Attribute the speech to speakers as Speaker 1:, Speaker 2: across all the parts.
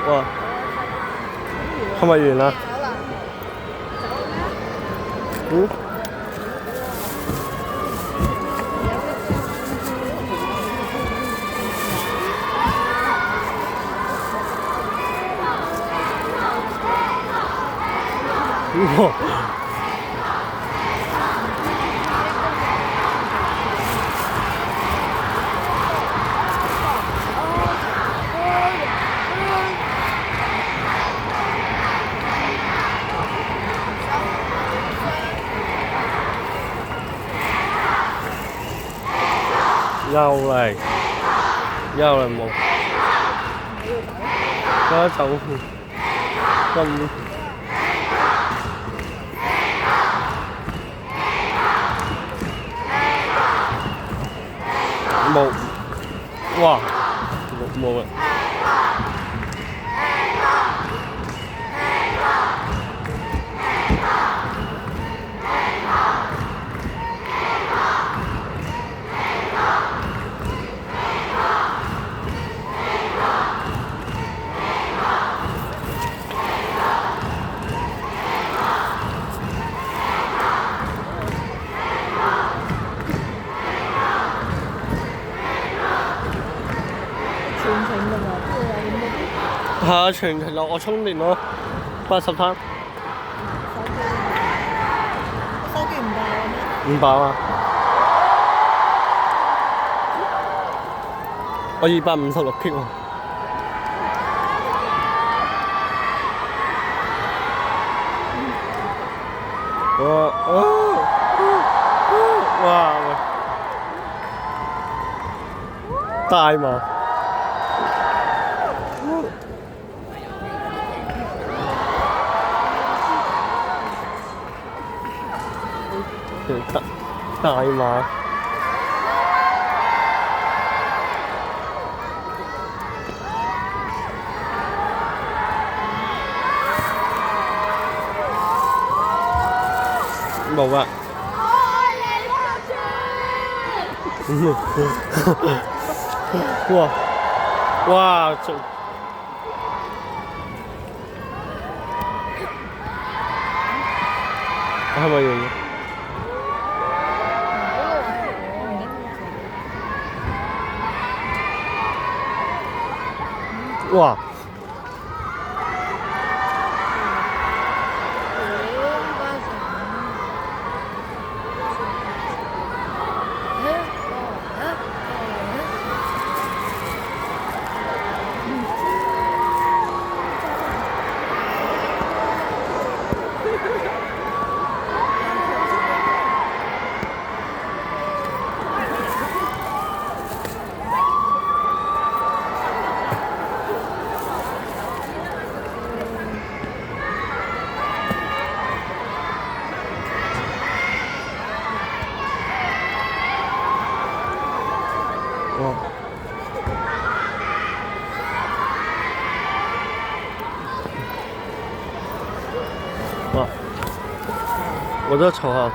Speaker 1: 哇，係咪完啦？嗯？哇！又嚟冇，嗰走咁冇，哇冇啊！係啊，全程落我充電咯，80攤。
Speaker 2: 手機唔爆咩？
Speaker 1: 唔爆啊！我256K喎。哇！大嘛？大馬冇啊！哇哇這係咪用？哇！哇！我都瞅下。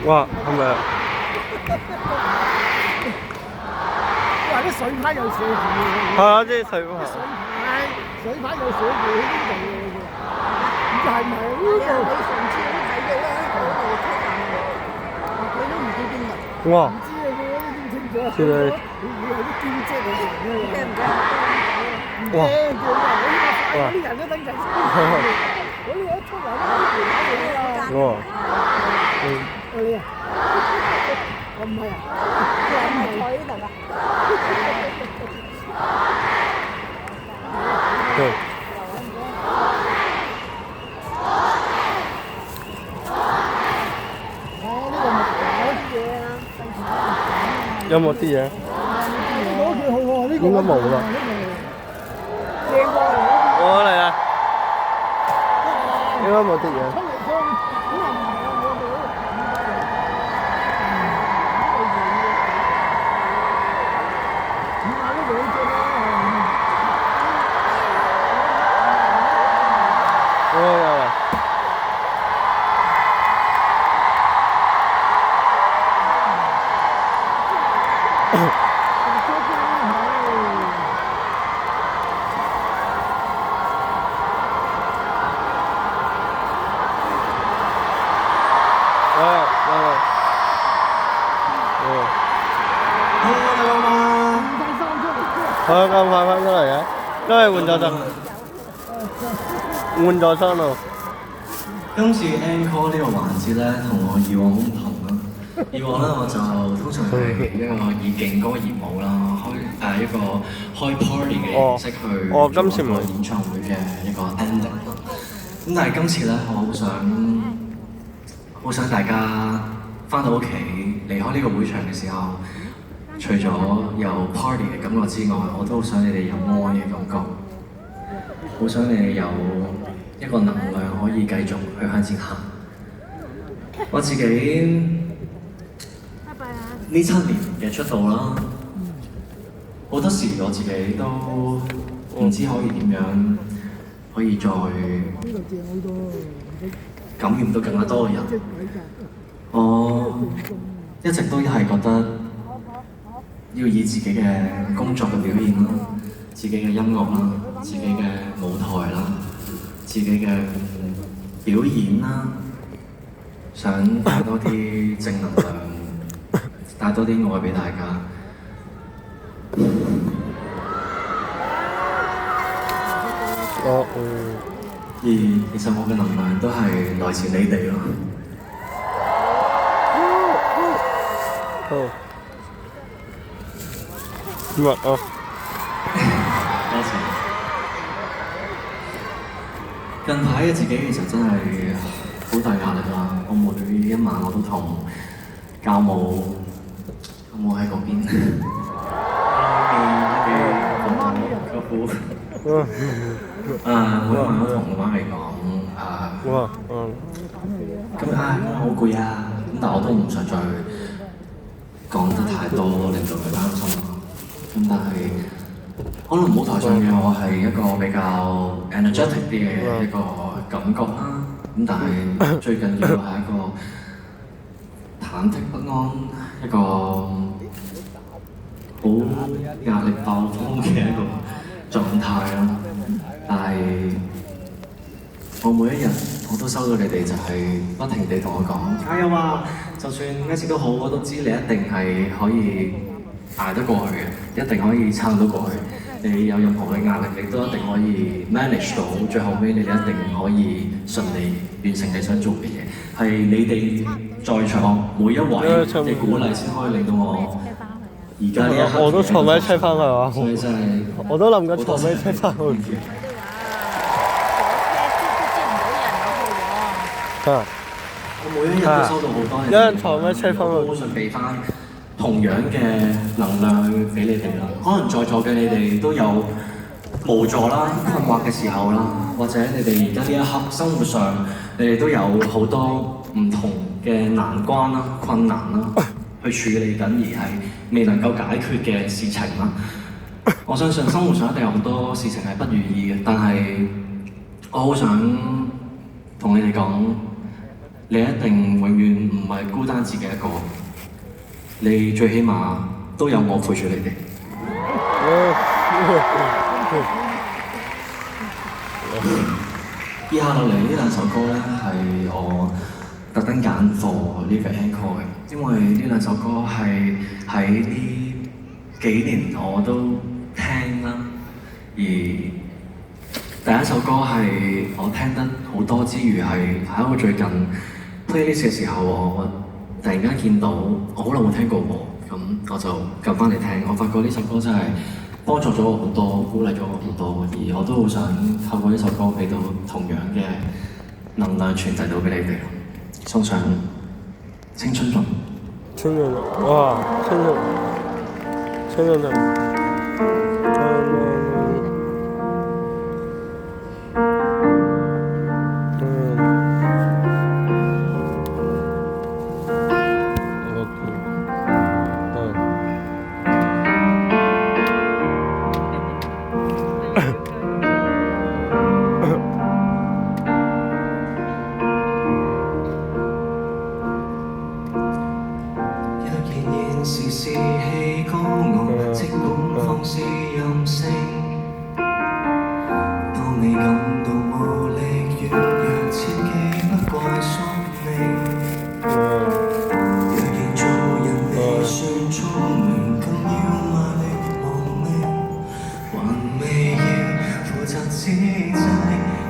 Speaker 1: 哇，係咪啊？
Speaker 2: 哇！啲水牌有寫住嘅。
Speaker 1: 係啊，即係水牌。
Speaker 2: 水牌有寫住喺呢度嘅喎。唔係咪呢度？你上次睇嘅啦，嗰度車站嘅。佢都唔知邊度。
Speaker 1: 哇！
Speaker 2: 唔知啊，佢都唔清楚。
Speaker 1: 原來
Speaker 2: 會係啲兼職嚟嘅。驚唔驚？
Speaker 1: 哇！
Speaker 2: 嗰啲人都等陣先。嗰啲一出嚟都唔睇嘅啦。你啊？我唔係啊，我唔係坐呢度㗎。
Speaker 1: 對。
Speaker 2: 呢個冇啲嘢啊。
Speaker 1: 有冇啲嘢？
Speaker 2: 攞幾好喎？呢個
Speaker 1: 應該冇啦。
Speaker 2: 正過嚟
Speaker 1: 我嚟啦。應該冇啲嘢。咁快翻出嚟嘅，都係換咗身，換咗身咯。
Speaker 3: 今次 encore 呢個環節咧，同我以往好唔同啦。以往咧我就通常係一個以勁歌熱舞啦，一個開 party 嘅形式去做一個演唱會嘅一個 ending 啦。咁但係今次咧，我好想大家翻到屋企，離開呢個會場嘅時候，除咗有 party 嘅感覺之外，我都好想你哋有愛嘅感覺，好想你哋有一個能量可以繼續去向前行。我自己呢7年嘅出道啦，好多時我自己都唔知可以點樣可以再感染到更加多嘅人。我一直都係覺得要以自己嘅工作嘅表現啦，自己嘅音樂啦，自己嘅舞台啦，自己嘅表演啦，想帶多啲正能量，帶多啲愛俾大家。而其實我嘅能量都係來自你哋咯。
Speaker 1: 好。乜啊？
Speaker 3: 多謝。近排嘅自己其實真係好大壓力啦。我每一晚我都同教舞喺嗰邊，每一晚都同媽咪講咁好攰啊！但我都唔想再講得太多，令到佢擔心啦。咁但係可能舞台上嘅我係一個比較 energetic 啲嘅一個感覺啦。咁但係最緊要係一個忐忑不安，一個好壓力爆棚嘅一個狀態啦。但係我每一日我都收到你哋就係不停地同我講加油啊！就算咩事都好，我都知你一定係可以捱得過去嘅，一定可以撐到過去。你有任何嘅壓力，你都一定可以 manage 到，最後尾你哋一定可以順利完成你想做嘅嘢。係你哋在場每一位嘅鼓勵先可以令到我而家呢一刻。
Speaker 1: 我都坐咩車翻去啊！
Speaker 3: 所以真係
Speaker 1: 我都諗緊坐咩車翻去。
Speaker 3: 我每一日都收到好多人，
Speaker 1: 有人坐咩車翻去？
Speaker 3: 我想俾翻同樣嘅能量去俾你哋啦。可能在座嘅你哋都有無助啦、困惑嘅時候啦，或者你哋而家呢一刻生活上，你哋都有好多唔同嘅難關啦、困難啦，去處理緊而係未能夠解決嘅事情啦。我相信生活上一定有好多事情係不如意嘅，但係我好想同你哋講，你一定永遠唔係孤單自己一個，你最起碼都有我陪住你哋。以下落嚟呢兩首歌咧，係我特登揀課呢個 encore 嘅，因為呢兩首歌係喺呢幾年我都聽啦，而第一首歌係我聽得好多之餘，係喺我最近 playlist 嘅時候，我突然間見到我好耐冇聽過喎，咁我就撳翻嚟聽，我發覺呢首歌真係幫助咗我好多，鼓勵咗我好多，而我都好想透過呢首歌俾到同樣嘅能量傳遞到俾你哋，送上青春頌。
Speaker 1: 青春頌，哇！青春頌。
Speaker 3: 時士氣高傲，即管放肆任性。當你感到無力軟弱，切記不怪宿命。若然做人未算聰明，更要賣力亡命，還未要負責之際，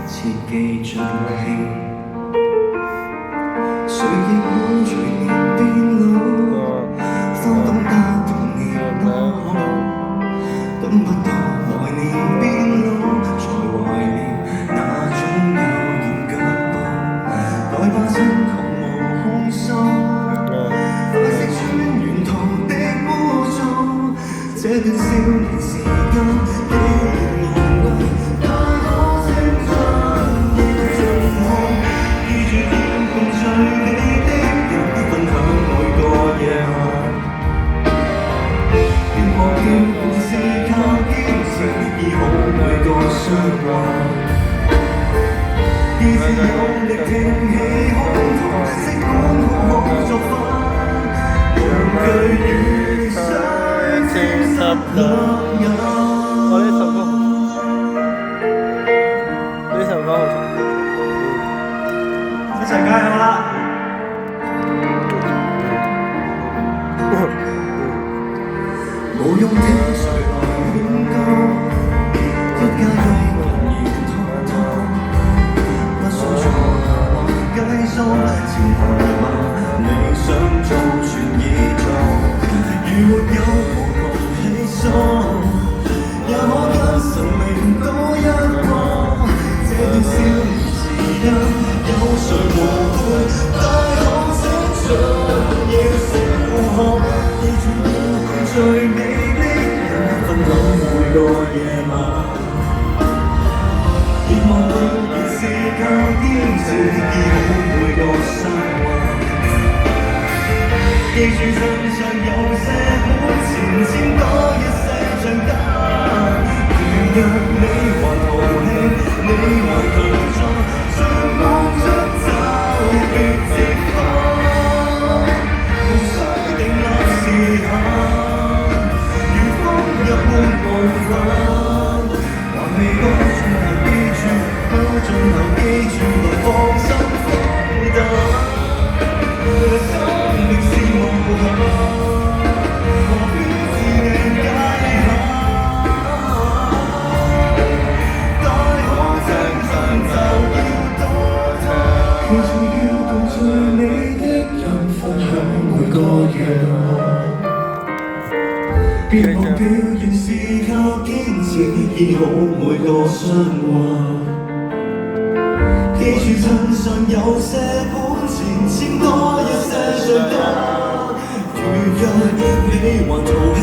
Speaker 3: 切記盡興。誰亦會隨年變老。都懂得童年多好，等不到來年變老，才懷念那種悠然腳步。來吧，親狂無控訴，快釋穿沿途的污糟。這段少年時間紀念無謂，太可青春亦盡空。記住要共聚你的人，分享每個夜晚。我叫故事靠堅持，醫好每個傷患。意志有力挺起胸膛，即管哭哭作反，讓句與相知十兩人。
Speaker 1: 我呢首歌好聽，
Speaker 3: 一齊加油啦！無用聽誰來勸告，一家一人言滔滔，不想錯或計數，前行嗎？你想做全已做，如沒有無窮氣數，也可跟生命多一個。這段少年時間，有誰無悔？大好青春要成負荷，記住要共聚你。分享每個夜晚，別忘了原是靠堅持醫好每個傷患。記住身上有些本錢，錢多一些像假。如若你還豪氣，你還強壯，像光出走別折返，無需定立時限。如風一般無法，還未到盡頭記住，到盡頭記住來放心放膽。生命是無限，何必自命界限？大可將身就要多他，其實要共聚你的人分享每個願望。別忘表現是靠堅持醫好每個傷患。記住身上有些本錢，錢多一些像假。如若你還淘氣，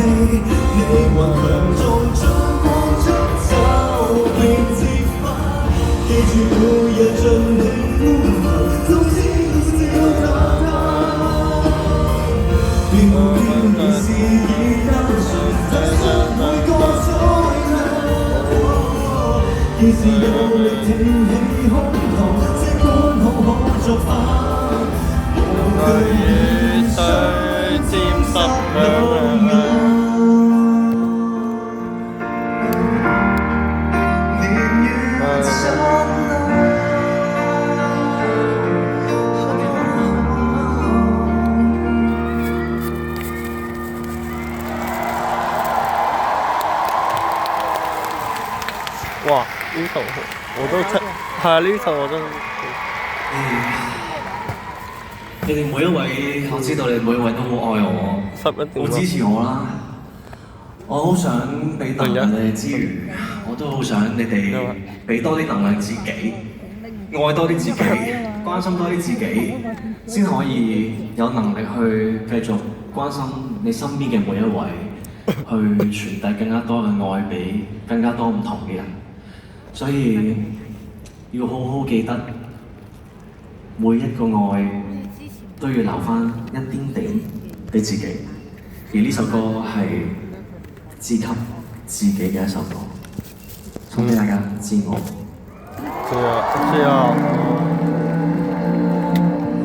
Speaker 3: 你還強壯，將光出走別折返。記住每日盡力歡騰，總之笑大家。別忘掉你是以單純，踏出每個災難。既是有力挺起胸膛，這剛好可作反。無懼雨水沾濕兩眼，年月燦爛。
Speaker 1: 哇！呢首我都出，係啊！呢首我都。
Speaker 3: 你哋每一位，我知道你哋每一位都好愛我，好支持我啦。我好想俾能量你哋之餘，我都好想你哋俾多啲能量自己，愛多啲自己，關心多啲自己，先可以有能力去繼續關心你身邊嘅每一位，去傳遞更加多嘅愛俾更加多唔同嘅人。所以要好好記得每一個愛都要留返一丁點俾自己，而呢首歌係自給自己嘅一首歌，送俾大家自我。
Speaker 1: 係啊。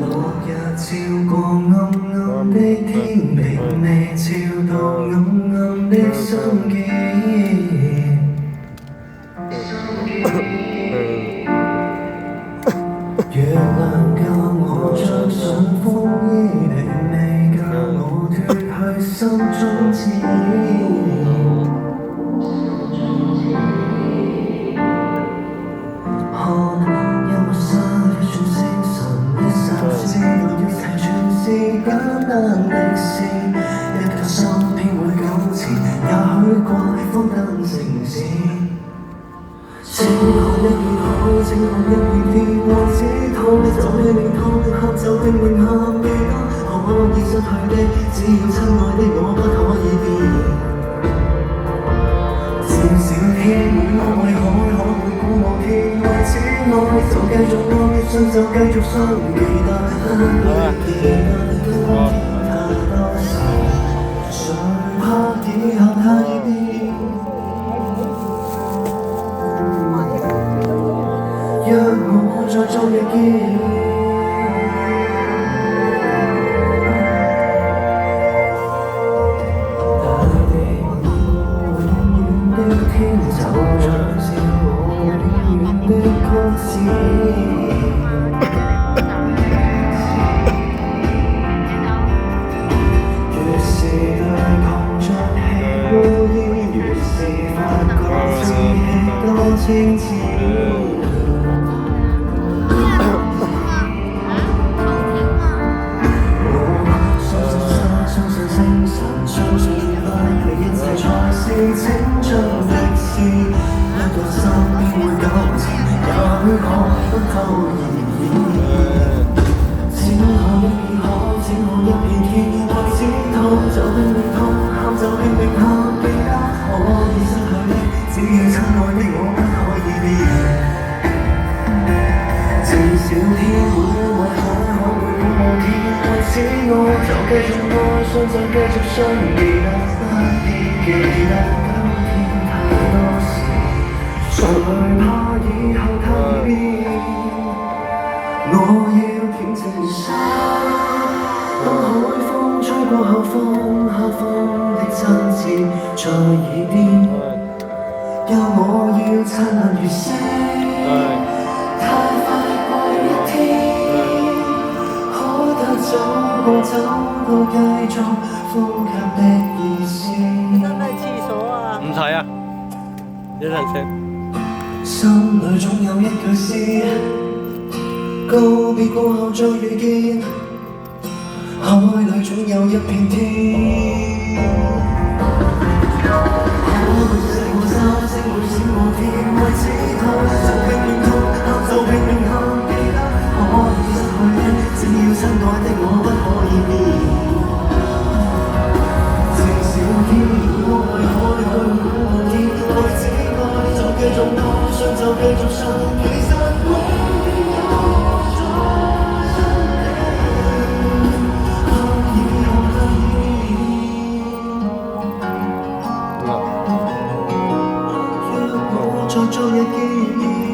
Speaker 3: 落日照過暗暗的天平，未照到暗暗的心境。月亮教我着上風衣，並未教我脫去心中刺。看有沒失一串星辰，一霎時來一齊全是簡單的事，一個心偏會糾纏，也許怪荒誕城市。請看一片海，請看一片天，或只躺你就你明躺你合就定名下記得，可以失去的，只要親愛的我不可以變。漸少天會安慰海，海會鼓舞天，為此愛就繼續愛，信就繼續相記得，記得太多事，誰怕以後太變。讓我再做日記，大地永遠的天就像是我永遠的曲子，越是對抗着氣污煙，越是發覺自己多精緻。青春的事，一個心便會糾纏，也許講不透而已。請看一片海，請看一片天，或只痛就拼命痛，喊就拼命喊，記得可以失去的，只要親愛的我不可以變。至少天會為海，海會鼓舞天，為此愛就繼繼續愛，想再繼續相遇得不必記得今天太多事，才怕以後太變。我要恬靜些，當海風吹過後方，黑風的真摯在耳邊，休我要燦爛如星，太快過一天，可得走過走到繼續呼吸的意思。
Speaker 2: 真係廁所啊！
Speaker 1: 唔使啊，一陣先。
Speaker 3: 心裏總有一句詩，告別過後再遇見，海裏總有一片天。可會四個三星會閃過天，為此他就拼命痛，喊就拼命喊，記得可以失去的，只要親愛的我不可以變。至少天我愛海去每天，為此愛就繼續愛，傷就繼續傷，其實我已有在身邊，可以可以。若我再昨日見面。